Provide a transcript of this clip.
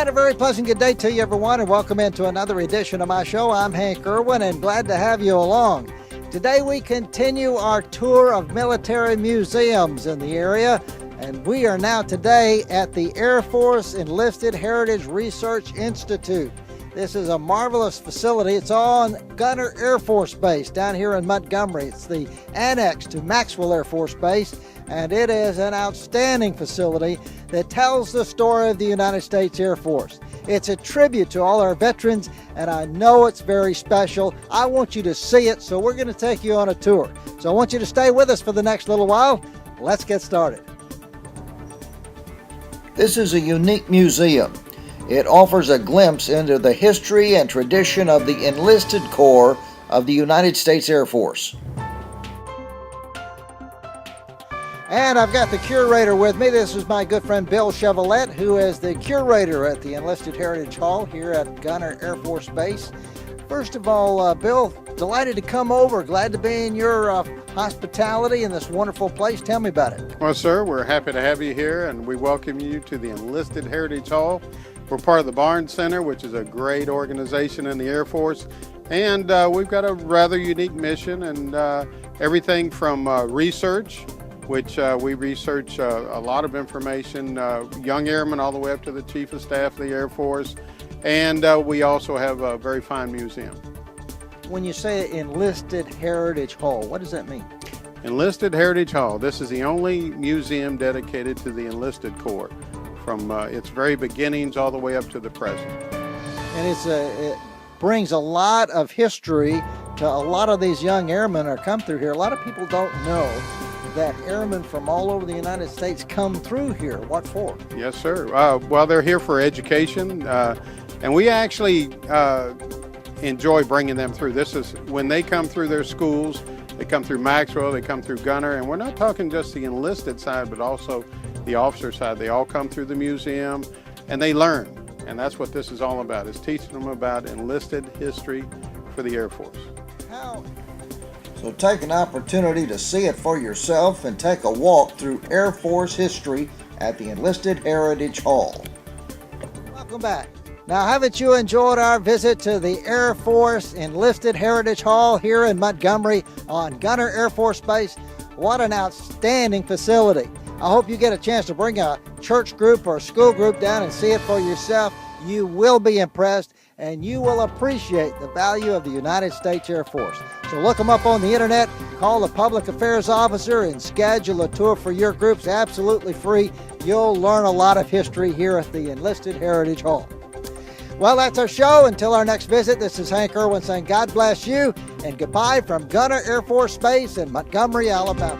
And a very pleasant good day to you, everyone, and welcome into another edition of my show. I'm Hank Irwin, and glad to have you along. Today we continue our tour of military museums in the area, and we are now today at the Air Force Enlisted Heritage Research Institute. This is a marvelous facility. It's on Gunter Air Force Base down here in Montgomery. It's the annex to Maxwell Air Force Base, and it is an outstanding facility that tells the story of the United States Air Force. It's a tribute to all our veterans, and I know it's very special. I want you to see it, so we're going to take you on a tour. So I want you to stay with us for the next little while. Let's get started. This is a unique museum. It offers a glimpse into the history and tradition of the enlisted corps of the United States Air Force. And I've got the curator with me. This is my good friend Bill Chevrolet, who is the curator at the Enlisted Heritage Hall here at Gunter Air Force Base. First of all, Bill, delighted to come over. Glad to be in your hospitality in this wonderful place. Tell me about it. Well, sir, we're happy to have you here, and we welcome you to the Enlisted Heritage Hall. We're part of the Barnes Center, which is a great organization in the Air Force, and we've got a rather unique mission, and everything from research, which we research a lot of information, young airmen all the way up to the Chief of Staff of the Air Force, and we also have a very fine museum. When you say Enlisted Heritage Hall, what does that mean? Enlisted Heritage Hall. This is the only museum dedicated to the enlisted corps, from its very beginnings all the way up to the present. And it brings a lot of history to a lot of these young airmen that come through here. A lot of people don't know that airmen from all over the United States come through here. What for? Yes, sir. Well, they're here for education, and we actually enjoy bringing them through. This is when they come through their schools. They come through Maxwell, they come through Gunter, and we're not talking just the enlisted side, but also the officer side. They all come through the museum and they learn, and that's what this is all about, is teaching them about enlisted history for the Air Force. So take an opportunity to see it for yourself and take a walk through Air Force history at the Enlisted Heritage Hall. Welcome back. Now, haven't you enjoyed our visit to the Air Force Enlisted Heritage Hall here in Montgomery on Gunter Air Force Base? What an outstanding facility. I hope you get a chance to bring a church group or a school group down and see it for yourself. You will be impressed, and you will appreciate the value of the United States Air Force. So look them up on the internet, call the public affairs officer, and schedule a tour for your groups absolutely free. You'll learn a lot of history here at the Enlisted Heritage Hall. Well, that's our show. Until our next visit, this is Hank Irwin saying God bless you, and goodbye from Gunter Air Force Base in Montgomery, Alabama.